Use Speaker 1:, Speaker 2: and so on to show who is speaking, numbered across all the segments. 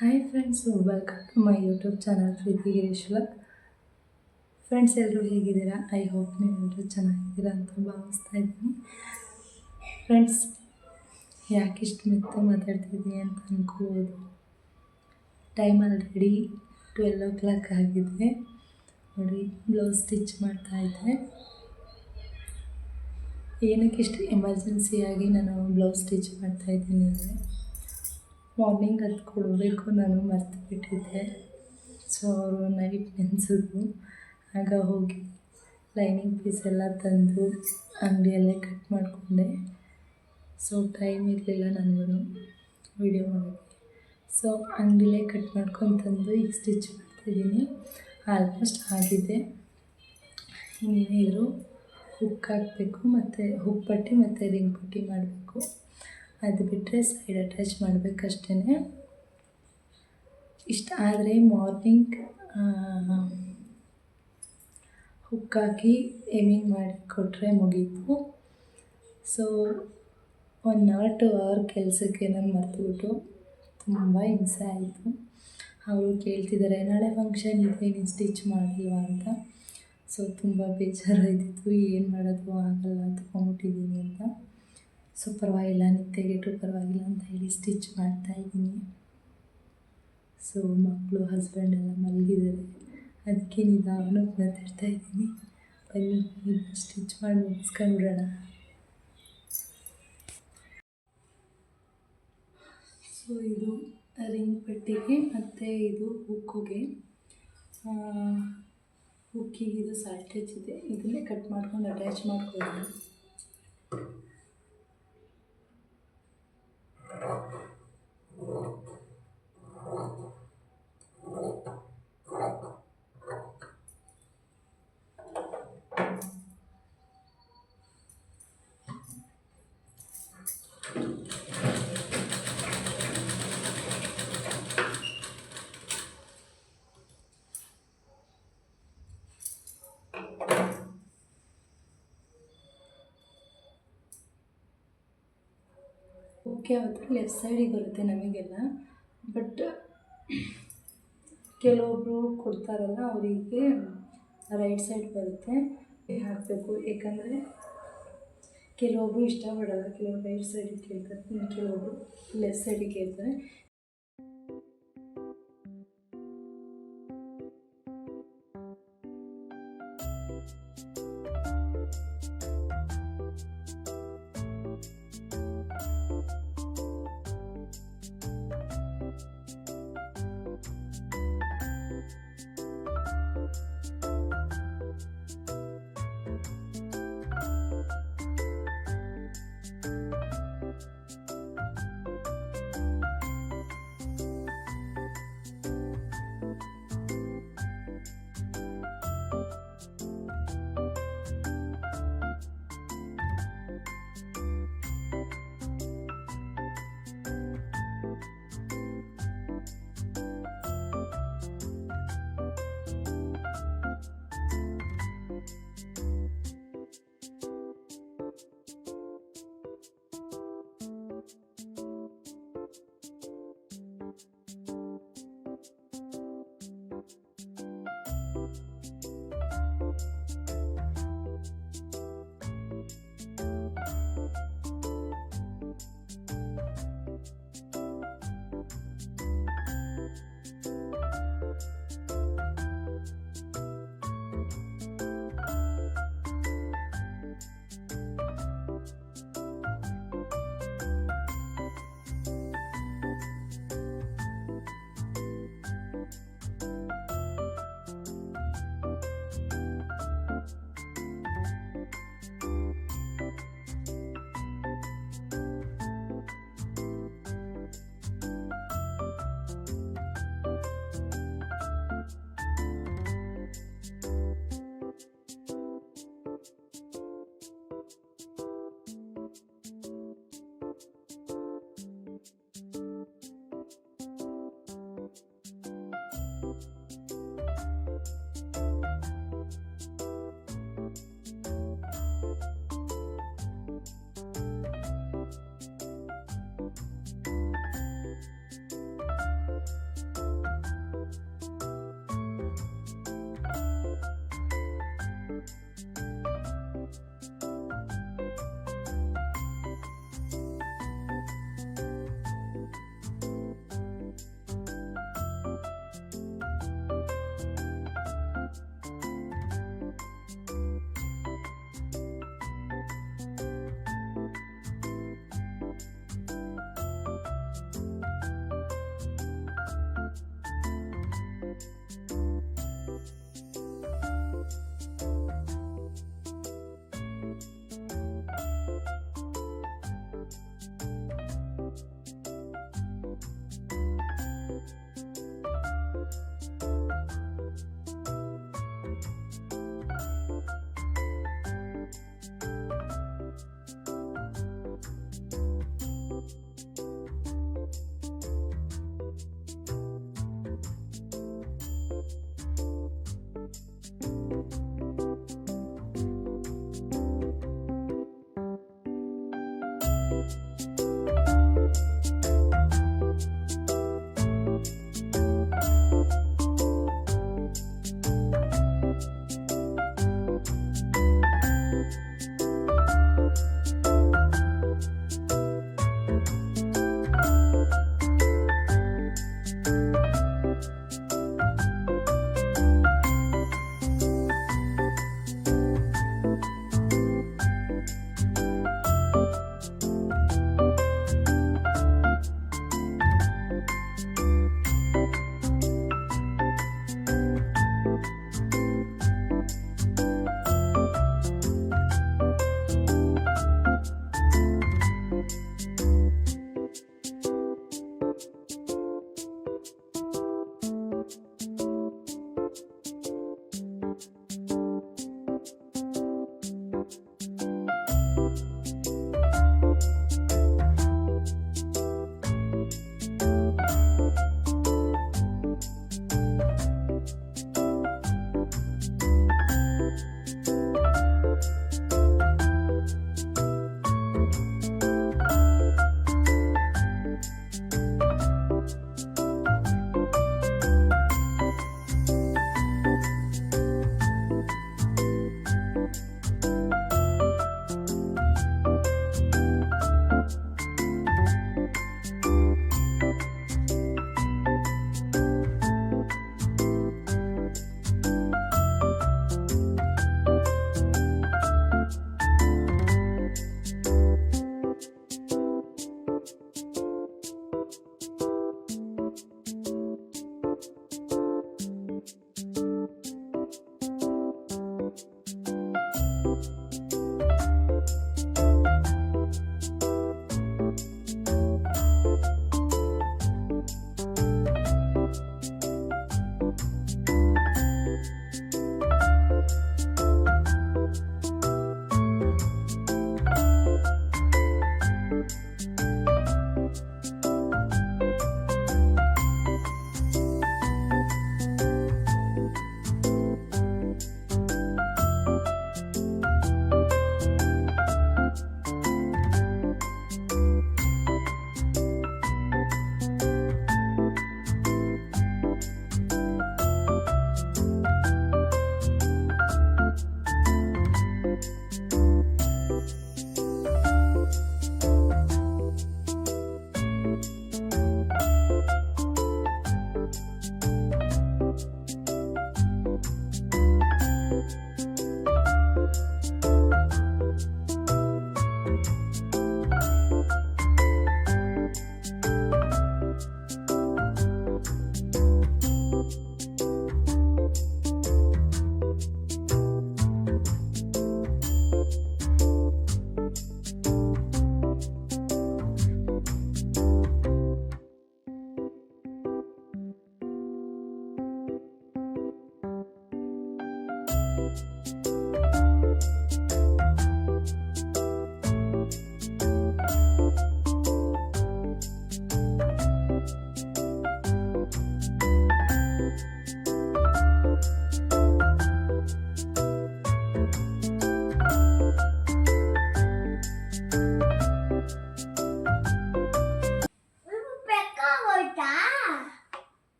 Speaker 1: Hi friends, welcome to my YouTube channel Preethi Girish vlog. Friends, ಎಲ್ಲರೂ ಹೇಗಿದ್ದೀರಾ? I hope ನೀವೆಲ್ಲರೂ ಚೆನ್ನಾಗಿದ್ದೀರಾ ಅಂತ ಭಾವಿಸ್ತಾ ಇದ್ದೀನಿ. ಫ್ರೆಂಡ್ಸ್, ಯಾಕಿಷ್ಟು ಮೆತ್ತ ಮಾತಾಡ್ತಿದ್ದೀನಿ ಅಂತ ಅನ್ಕೋಬೋದು. ಟೈಮ್ ಆಲ್ರೆಡಿ 12 o'clock ಆಗಿದೆ. ನೋಡಿ, ಬ್ಲೌಸ್ ಸ್ಟಿಚ್ ಮಾಡ್ತಾಯಿದ್ದೆ. ಏನಕ್ಕಿಷ್ಟು ಎಮರ್ಜೆನ್ಸಿಯಾಗಿ ನಾನು ಬ್ಲೌಸ್ ಸ್ಟಿಚ್ ಮಾಡ್ತಾಯಿದ್ದೀನಿ ಅಂದರೆ, ಮಾರ್ನಿಂಗ್ ಅದು ಕೊಡಬೇಕು, ನಾನು ಮರ್ತು ಬಿಟ್ಟಿದ್ದೆ. ಸೊ ಅವರು ನೈಟ್ ನೆನೆಸಿದ್ರು. ಆಗ ಹೋಗಿ ಲೈನಿಂಗ್ ಪೀಸ್ ಎಲ್ಲ ತಂದು ಅಂಗಡಿಯಲ್ಲೇ ಕಟ್ ಮಾಡಿಕೊಂಡೆ. ಸೊ ಟೈಮ್ ಇರಲಿಲ್ಲ ನನಗೂ ವಿಡಿಯೋ ಮಾಡೋಕ್ಕೆ. ಸೊ ಅಂಗಡಿಯಲ್ಲೇ ಕಟ್ ಮಾಡ್ಕೊಂಡು ತಂದು ಈಗ ಸ್ಟಿಚ್ ಮಾಡ್ತಾಯಿದ್ದೀನಿ. ಆಲ್ಮೋಸ್ಟ್ ಆಗಿದೆ. ಇನ್ನೇನಿದ್ರು ಹುಕ್ ಹಾಕಬೇಕು, ಮತ್ತು ಹುಕ್ ಪಟ್ಟಿ ಮತ್ತು ರಿಂಗ್ ಪಟ್ಟಿ ಮಾಡಬೇಕು. ಅದು ಬಿಟ್ಟರೆ ಸೈಡ್ ಅಟ್ಯಾಚ್ ಮಾಡಬೇಕಷ್ಟೇ. ಇಷ್ಟ ಆದರೆ ಮಾರ್ನಿಂಗ್ ಹುಕ್ ಹಾಕಿ ಎಮಿಂಗ್ ಮಾಡಿ ಕೊಟ್ಟರೆ ಮುಗೀತು. ಸೊ 1 hour 2 hour ಕೆಲಸಕ್ಕೆ ನಾನು ಮರ್ತುಬಿಟ್ಟು ತುಂಬ ಹಿಂಸೆ ಆಯಿತು. ಅವರು ಕೇಳ್ತಿದ್ದಾರೆ, ನಾಳೆ ಫಂಕ್ಷನ್ ಇದೆ, ನೀನು ಸ್ಟಿಚ್ ಮಾಡಿಲ್ವಾ ಅಂತ. ಸೊ ತುಂಬ ಬೇಜಾರಾಯಿತು. ಏನು ಮಾಡೋದು, ಆಗಲ್ಲ, ತೊಗೊಂಬಿಟ್ಟಿದ್ದೀನಿ ಅಂತ. ಸೊ ಪರವಾಗಿಲ್ಲ, ನಿತ್ಯಗೆಟು ಪರವಾಗಿಲ್ಲ ಅಂತ ಹೇಳಿ ಸ್ಟಿಚ್ ಮಾಡ್ತಾಯಿದ್ದೀನಿ. ಸೊ ಮಕ್ಕಳು ಹಸ್ಬೆಂಡ್ ಎಲ್ಲ ಮಲಗಿದ್ದಾರೆ, ಅದಕ್ಕೆ ನಿಧಾನಕ್ಕೆ ಮಾತಾಡ್ತಾಯಿದ್ದೀನಿ. ಬನ್ನಿ ಸ್ಟಿಚ್ ಮಾಡಿ ಮುಗಿಸ್ಕೊಂಡ್ಬಿಡೋಣ. ಸೊ ಇದು ರಿಂಗ್ ಪಟ್ಟಿಗೆ ಮತ್ತು ಇದು ಹುಕ್ಕಿಗೆ. ಹುಕ್ಕಿಗೆ ಇದು ಸಾಲ್ಟೇಜ್ ಇದೆ, ಇದನ್ನೇ ಕಟ್ ಮಾಡ್ಕೊಂಡು ಅಟ್ಯಾಚ್ ಮಾಡ್ಕೊಳ್ಳೋಣ. ಓಕೆ, ಅವತ್ತು ಲೆಫ್ಟ್ ಸೈಡಿಗೆ ಬರುತ್ತೆ ನಮಗೆಲ್ಲ. ಬಟ್ ಕೆಲವೊಬ್ಬರು ಕೊಡ್ತಾರಲ್ಲ, ಅವರಿಗೆ ರೈಟ್ ಸೈಡ್ ಬರುತ್ತೆ. ಹಾಕಬೇಕು, ಏಕೆಂದರೆ ಕೆಲವೊಬ್ಬರು ಇಷ್ಟಪಡಲ್ಲ. ಕೆಲವರು ರೈಟ್ ಸೈಡಿಗೆ ಕೇಳ್ತಾರೆ, ಇನ್ನು ಕೆಲವೊಬ್ಬರು ಲೆಫ್ಟ್ ಸೈಡಿಗೆ ಕೇಳ್ತಾರೆ.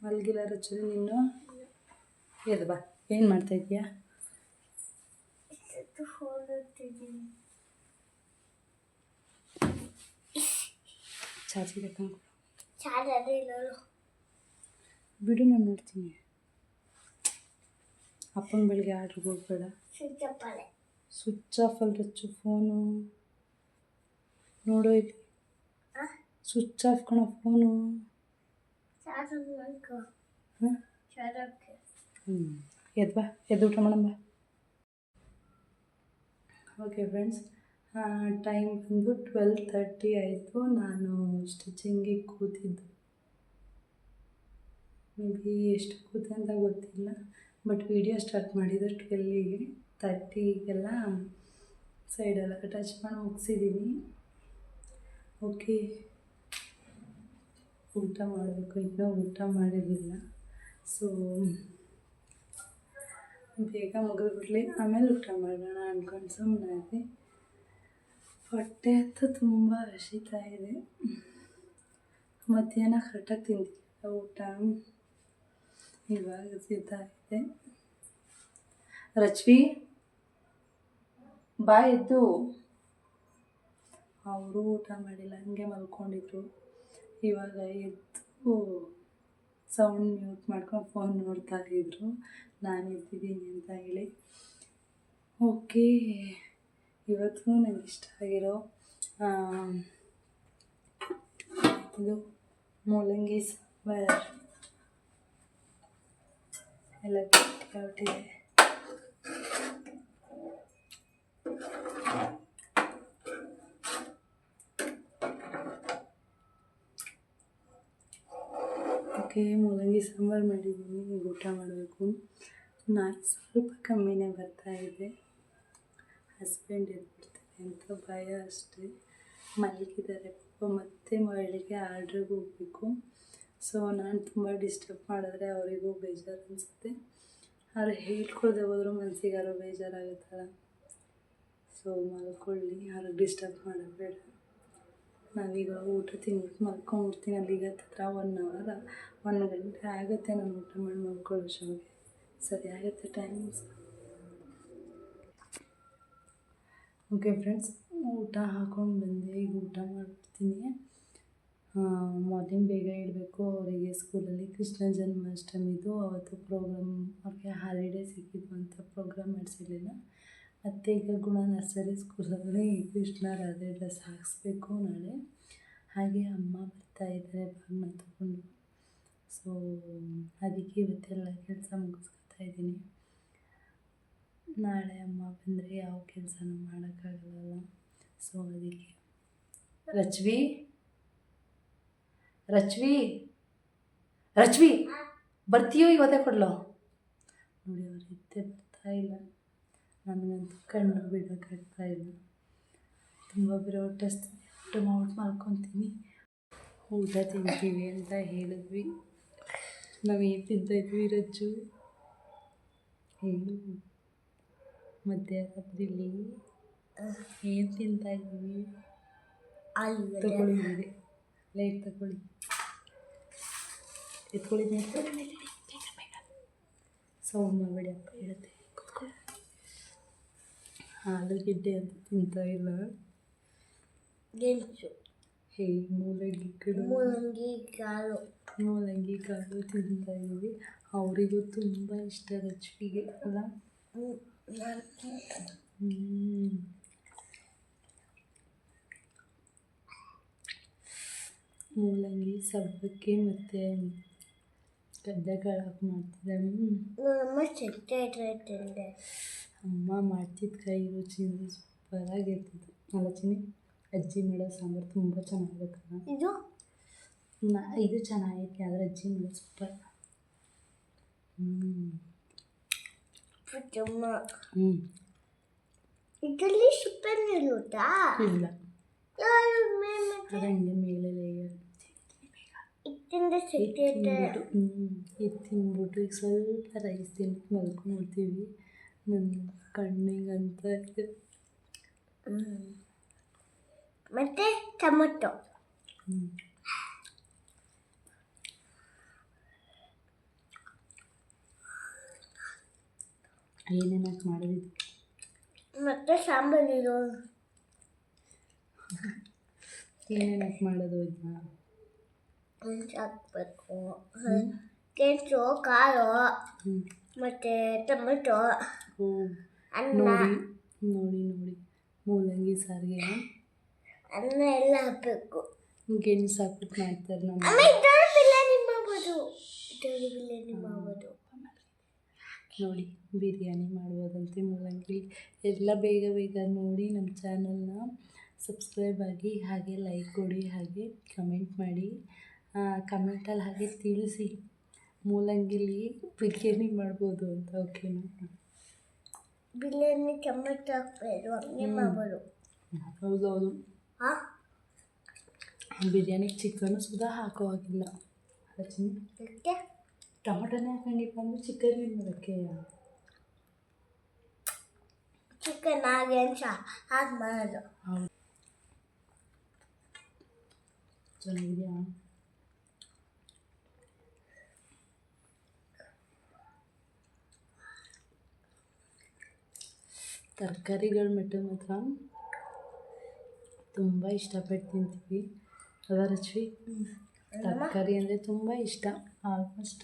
Speaker 1: ಮಲಗಿಲ್ಲ ರಚನೆ ನೀನು ಎದ್ದು ಬಾ. ಏನು ಮಾಡ್ತಾ ಇದೀಯಾ? ಚಾರ್ಜಿಗೆ ಬಿಡು, ನಾನು ನೋಡ್ತೀನಿ. ಅಪ್ಪನ ಬೆಳಿಗ್ಗೆ ಆರ್ಡ್ರಿಗೆ ಹೋಗ್ಬೇಡ. ಸ್ವಿಚ್ ಆಫ್ ಅಲ್ಲಿ ರಚ್ಚು ಫೋನು. ನೋಡೋ ಇಲ್ಲಿ ಸ್ವಿಚ್ ಆಫ್ ಕಣ ಫೋನು. ಎದ್ದು ಬಾ, ಎದ್ದು ಊಟ ಮಾಡಂಬ. ಓಕೆ ಫ್ರೆಂಡ್ಸ್, ಟೈಮ್ ಬಂದು 12:30 ಆಯಿತು. ನಾನು ಸ್ಟಿಚಿಂಗಿಗೆ ಕೂತಿದ್ದು. ಮೇ ಬಿ ಎಷ್ಟು ಕೂತೆ ಅಂತ ಗೊತ್ತಿಲ್ಲ, ಬಟ್ ವಿಡಿಯೋ ಸ್ಟಾರ್ಟ್ ಮಾಡಿದ್ದು 12:30ಗೆಲ್ಲ ಸೈಡೆಲ್ಲ ಟಚ್ ಮಾಡಿ ಮುಗಿಸಿದ್ದೀನಿ. ಓಕೆ, ಊಟ ಮಾಡಬೇಕು. ಇನ್ನೂ ಊಟ ಮಾಡಿರಲಿಲ್ಲ, ಸೊ ಬೇಗ ಮುಗಿದ್ಬಿಡ್ಲಿ, ಆಮೇಲೆ ಊಟ ಮಾಡೋಣ ಅಂದ್ಕೊಂಡು ಸುಮ್ಮನೆ. ಹೊಟ್ಟೆ ಅಂತೂ ತುಂಬ ಹಸಿತಾ ಇದೆ. ಮಧ್ಯಾಹ್ನ ಕರೆಕ್ಟಾಗಿ ತಿಂದಿಲ್ಲ ಊಟ, ಇವಾಗ ಇದೆ. ರಚ್ವಿ ಬಾ ಎದ್ದು. ಅವರು ಊಟ ಮಾಡಿಲ್ಲ, ಹಂಗೆ ಮಲ್ಕೊಂಡಿದ್ರು. ಇವಾಗ ಎದ್ದು ಸೌಂಡ್ ಮ್ಯೂಟ್ ಮಾಡ್ಕೊಂಡು ಫೋನ್ ನೋಡ್ತಾ ಇದ್ರು ನಾನು ಎದ್ದಿದ್ದೀನಿ ಅಂತ ಹೇಳಿ. ಓಕೆ, ಇವತ್ತು ನನಗೆ ಇಷ್ಟ ಆಗಿರೋ ಇದು ಮೂಲಂಗಿ ಸಾಂಬಾರು ಎಲ್ಲ ಗಟ್ಟಿಯಾಗ್ಬಿಟ್ಟಿದೆ. ಓಕೆ, ಮೂಲಂಗಿ ಸಾಂಬಾರು ಮಾಡಿದ್ದೀನಿ. ಈಗ ಊಟ ಮಾಡಬೇಕು. ನಾನು ಸ್ವಲ್ಪ ಕಮ್ಮಿನೇ ಬರ್ತಾಯಿದೆ. ಹಸ್ಬೆಂಡ್ ಎದ್ಬಿಡ್ತಾರೆ ಅಂತ ಭಯ ಅಷ್ಟೇ. ಮಲಗಿದ್ದಾರೆ ಪಾಪ. ಮತ್ತೆ ಬೆಳಿಗ್ಗೆ ಆರ್ಡ್ರಿಗೆ ಹೋಗಬೇಕು. ಸೊ ನಾನು ತುಂಬ ಡಿಸ್ಟರ್ಬ್ ಮಾಡಿದ್ರೆ ಅವರಿಗೂ ಬೇಜಾರು ಅನಿಸುತ್ತೆ. ಅವ್ರು ಹೇಳ್ಕೊಳ್ದೆ ಹೋದರೂ ಮನಸ್ಸಿಗೆ ಯಾರೋ ಬೇಜಾರಾಗುತ್ತಲ್ಲ. ಸೊ ಮಲ್ಕೊಳ್ಳಿ, ಅವ್ರಿಗೆ ಡಿಸ್ಟರ್ಬ್ ಮಾಡೋದು ಬೇಡ. ನಾವೀಗ ಊಟ ತಿಂದ್ಬಿಟ್ಟು ಮಲ್ಕೊಂಡ್ಬಿಡ್ತೀನಿ. ಅಲ್ಲಿಗೆ ಹತ್ತಿರ 1 ಗಂಟೆ ಆಗುತ್ತೆ ನಾನು ಊಟ ಮಾಡಿ ಮಲ್ಕೊಳ್ಳೋ ಶೋಗೆ. ಸರಿ ಆಗುತ್ತೆ ಟೈಮಿಂಗ್ಸ್. ಓಕೆ ಫ್ರೆಂಡ್ಸ್, ಊಟ ಹಾಕ್ಕೊಂಡು ಬಂದೆ. ಈಗ ಊಟ ಮಾಡಿಬಿಡ್ತೀನಿ. ಮಾರ್ನಿಂಗ್ ಬೇಗ ಇಡಬೇಕು. ಅವರಿಗೆ ಸ್ಕೂಲಲ್ಲಿ ಕೃಷ್ಣ ಜನ್ಮಾಷ್ಟಮಿದು ಅವತ್ತು ಪ್ರೋಗ್ರಾಮ್, ಅವ್ರಿಗೆ ಹಾಲಿಡೇ ಸಿಕ್ಕಿದ್ದು ಅಂತ ಪ್ರೋಗ್ರಾಮ್ ಮಾಡಿಸಿರಲಿಲ್ಲ. ಮತ್ತು ಈಗ ಗುಣ ನರ್ಸರಿ ಸ್ಕೂಲಲ್ಲಿ ಕೃಷ್ಣ ರಾಧೆ ಡ್ರೆಸ್ ಹಾಕಿಸ್ಬೇಕು ನಾಳೆ. ಹಾಗೆ ಅಮ್ಮ ಬರ್ತಾಯಿದ್ದಾರೆ ಬಾಗಿನ ತಗೊಂಡು. ಸೊ ಅದಕ್ಕೆ ಇವತ್ತೆಲ್ಲ ಕೆಲಸ ಮುಗಿಸ್ಕೊತಾ ಇದ್ದೀನಿ. ನಾಳೆ ಅಮ್ಮ ಬಂದರೆ ಯಾವ ಕೆಲಸನೂ ಮಾಡೋಕ್ಕಾಗಲ್ಲ. ಸೊ ಅದಕ್ಕೆ ರಚ್ವಿ ಬರ್ತೀಯೋ ಇವತ್ತೇ ಕೊಡ್ಲೋ? ನೋಡಿ, ಅವ್ರು ಇದ್ದೇ ಬರ್ತಾಯಿಲ್ಲ. ನನಗಂತೂ ಕಣ್ಣು ಬಿಡೋಕ್ಕಾಗ್ತಾಯಿಲ್ಲ. ತುಂಬ ಬೇರೆ ಹೊಟ್ಟೆ ಹಸ್ತಿದೆ. ಊಟ ಮಾಡ್ಬಿಟ್ಟು ಮಲ್ಕೊತೀನಿ. ಊಟ ತಿಂತೀವಿ ಅಂತ ಹೇಳಿದ್ವಿ. ನಾವೇನು ತಿಂತಾಯಿದ್ವಿ ರಜ್ಜು? ಹೇಳು. ಮಧ್ಯರಾತ್ರಿಲಿ ಏನು ತಿಂತಾಯಿದ್ವಿ? ತಗೊಳ್ಳಿ, ಲೈಟ್ ತಗೊಳ್ಳಿ, ಎತ್ಕೊಳ್ಳಿ. ಸೌಂಡ್ ಮಾಡಬೇಡಿ, ಅಪ್ಪ ಹೇಳುತ್ತೆ. ಆಲೂಗೆಡ್ಡೆ ಅಂತ ತಿಂತಾಯಿಲ್ಲ. ಮೂಲಂಗಿ ಕಾಳು ತಿಂತಾಯಿದ್ದೀವಿ. ಅವರಿಗೂ ತುಂಬ ಇಷ್ಟ ರಚ್ವಿಗೆ ಅಲ್ಲ. ಮೂಲಂಗಿ ಸಬ್ಬಕ್ಕಿ ಮತ್ತು ಗಡ್ಡೆಕಾಳು ಹಾಕಿ ಮಾಡ್ತಿದ್ದೆ. ಅಮ್ಮ ಮಾಡ್ತಿದ್ದ ಕೈ ರುಚಿ ಸೂಪರಾಗಿರ್ತಿತ್ತು ಅಲ್ಲ ಚಿನ್ನಿ? ಅಜ್ಜಿ ಮಾಡೋ ಸಾಂಬಾರು ತುಂಬ ಚೆನ್ನಾಗಿರುತ್ತಲ್ಲ. ಇದು ಚೆನ್ನಾಗೈತೆ, ಆದರೆ ಅಜ್ಜಿ ಮಾಡೋದು ಸೂಪರ್.
Speaker 2: ಇದರಲ್ಲಿ ಸೂಪರ್ ಇರುತ್ತಾ?
Speaker 1: ಇಲ್ಲ, ಹಂಗೆ ಮೇಲೆ ಲೇಯರ್ ಇದು ತಿಂದ್ಬಿಟ್ಟು ಈಗ ಸ್ವಲ್ಪ ರೈಸ್ ತಿಂದು ಮಲ್ಕೊಂಡ್ಬಿಡ್ತೀವಿ. ನನ್ನ ಕಣ್ಣಿಗೆ ಅಂತ ಇದೆ.
Speaker 2: ಮತ್ತು ಟೊಮೊಟೊ.
Speaker 1: ಏನೇನು ಹಾಕಿ ಮಾಡಿದ್ದು?
Speaker 2: ಮತ್ತು ಸಾಂಬಾರು
Speaker 1: ಏನೇನು ಹಾಕಿ ಮಾಡೋದು ಇದನ್ನ?
Speaker 2: ಹಾಕಬೇಕು. ಗೆಣಸು, ಕಾಳು ಮತ್ತು ಟೊಮೆಟೊ,
Speaker 1: ಓ
Speaker 2: ಅನ್ನ
Speaker 1: ನೋಡಿ ನೋಡಿ ನೋಡಿ ಮೂಲಂಗಿ ಸಾರಿಗೆ
Speaker 2: ಅನ್ನ ಎಲ್ಲ ಹಾಕಬೇಕು.
Speaker 1: ಗೆಣಸು ಹಾಕ್ಬಿಟ್ಟು ಮಾಡ್ತಾರೆ ನಮ್ಮ
Speaker 2: ಇದರಲ್ಲಿ ಬಿರಿಯಾನಿ ಮಾಡ್ಬೋದು. ಇದರಲ್ಲಿ ಬಿರಿಯಾನಿ ಮಾಡ್ಬೋದು.
Speaker 1: ನೋಡಿ ಬಿರಿಯಾನಿ ಮಾಡ್ಬೋದಂತೆ ಮೂಲಂಗಿ. ಎಲ್ಲ ಬೇಗ ಬೇಗ ನೋಡಿ ನಮ್ಮ ಚಾನಲ್ನ ಸಬ್ಸ್ಕ್ರೈಬ್ ಆಗಿ, ಹಾಗೆ ಲೈಕ್ ಕೊಡಿ, ಹಾಗೆ ಕಮೆಂಟ್ ಮಾಡಿ. ಕಮೆಂಟಲ್ಲಿ ಹಾಗೆ ತಿಳಿಸಿ ಮೂಲಂಗಿಲಿ ಬಿರಿಯಾನಿ ಮಾಡ್ಬೋದು ಅಂತ. ಓಕೆನಾ?
Speaker 2: ಬಿರಿಯಾನಿ ಟೊಮೆಟೊ ಹಾಕ್ಬೇಕು, ಹಂಗೆ ಮಾಡ್ಬೋದು.
Speaker 1: ಹೌದೌದು.
Speaker 2: ಹಾಂ,
Speaker 1: ಬಿರಿಯಾನಿಗೆ ಚಿಕನ್ನು ಸುಧಾ ಹಾಕೋ ಹಾಗಿಲ್ಲ.
Speaker 2: ಅದಕ್ಕೆ
Speaker 1: ಟೊಮೊಟೊನೇ ಹಾಕಂಗಿಲ್ಲ ಅಂದರೆ ಚಿಕನ್ ಏನು ಮಾಡೋಕ್ಕೆ?
Speaker 2: ಚಿಕನ್ ಹಾಗೆ ಹಾಕಿ ಮಾಡೋದು.
Speaker 1: ಹೌದು, ಚೆನ್ನಾಗಿದೆಯಾ? ತರಕಾರಿಗಳ ಮಾತ್ರ ತುಂಬ ಇಷ್ಟಪಟ್ಟು ತಿಂತೀವಿ ಅಲ್ವಾ ರಶ್ಮಿ? ತರಕಾರಿ ಅಂದರೆ ತುಂಬ ಇಷ್ಟ. ಆಲ್ಮೋಸ್ಟ್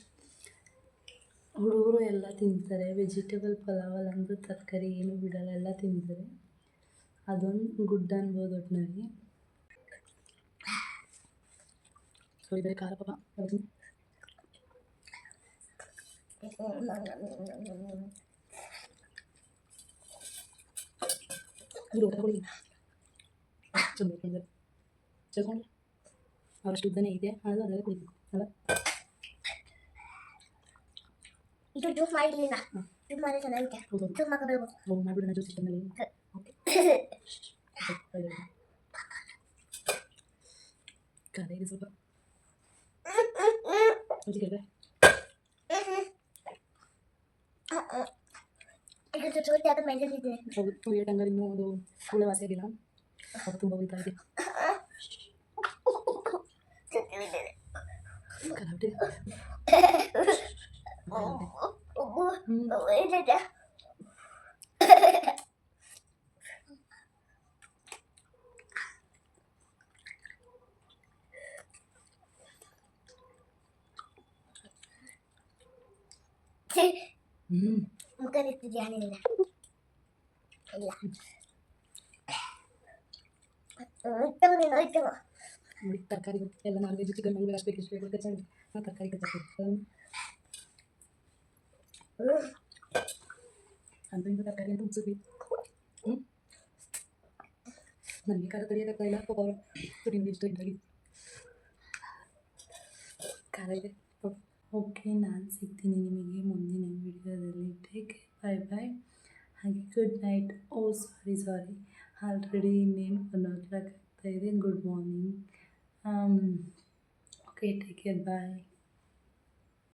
Speaker 1: ಹುಡುಗರು ಎಲ್ಲ ತಿಂತಾರೆ. ವೆಜಿಟೇಬಲ್ ಪಲಾವಲ್ಲಿ ಅಂದರೂ ತರಕಾರಿ ಏನು ಬಿಡಲ್ಲ, ಎಲ್ಲ ತಿಂತಾರೆ. ಅದೊಂದು ಗುಡ್ ಅನ್ಬೋದು ಒಟ್ಟಿನಲ್ಲಿ. ಸೊ ಇದ್ರೆ ಖಾರ ಪಾಪ ಚಕೊಂಡು ಅವರಷ್ಟು ಉದ್ದನೇ ಇದೆ, ಅದು ಅದೆಲ್ಲ ಕುಡಿಬೇಕು ಅಲ್ಲ?
Speaker 2: ಇದು ಜ್ಯೂಸ್ ಮಾಡಿರಲಿಲ್ಲ, ಜ್ಯೂಸ್ ಮಾಡಿ ಚೆನ್ನಾಗಿದೆ. ಜ್ಯೂಸ್ ಮಾಡಬೇಕು.
Speaker 1: ಹೋಗಿ ಮಾಡಿಬಿಡೋಣ ಜ್ಯೂಸ್ ಇಷ್ಟನಲ್ಲಿ. ಓಕೆ, ಖಾರ ಇದೆ ಸ್ವಲ್ಪ. ರುಚಿಗೆ ಹೌದು, ಏಟಂಗಾರೆ ಇನ್ನೂ ಒಂದು ಹುಳ ವಾಸಿ ಆಗಿಲ್ಲ, ಅದು ತುಂಬ ಉಳಿತಾ ಇದೆ. ಕರಾಟೆ
Speaker 2: ಮುಖನಿರ್ತಿದ್ಯಾ ಇಲ್ಲ ಇಲ್ಲ
Speaker 1: ನೋಡಿ ತರಕಾರಿ ಎಲ್ಲ ನಾನ್ ವೆಜ್ ಚಿಕನ್ ಮಂಗ್ಳೂರು ಅಷ್ಟು ಬೇಕು, ಇಷ್ಟು ಬೇಕು ಅಂತ ಚೆನ್ನಾಗಿ ನಾವು ತರಕಾರಿ ಕಚ್ಚಾಕ್ತೀವಿ. ಅಂತ ಇಂಥ ತರಕಾರಿ ಅಂತ ಉಪ್ಸಿದ್ವಿ. ನನಗೆ ಖಾರ ತಡೆಯೋಕ್ಕಾಗ್ತಾ ಇಲ್ಲ, ಪಾಪ ಅವರು ನಿಮ್ಗೆ ಇಷ್ಟ ಇದ್ದಾಗಿ ಖಾರ ಇದೆ. ಓಕೆ, ನಾನು ಸಿಗ್ತೀನಿ ನಿಮಗೆ ಮುಂದಿನ ವಿಡಿಯೋದಲ್ಲಿ. ಟೇಕ್ ಕೇರ್, ಬಾಯ್ ಬಾಯ್, ಹಾಗೆ good night. Oh sorry, already ಇನ್ನೇನು 1 o'clock ಆಗ್ತಾಯಿದೆ. Good morning. Okay, take care, ಬಾಯ್.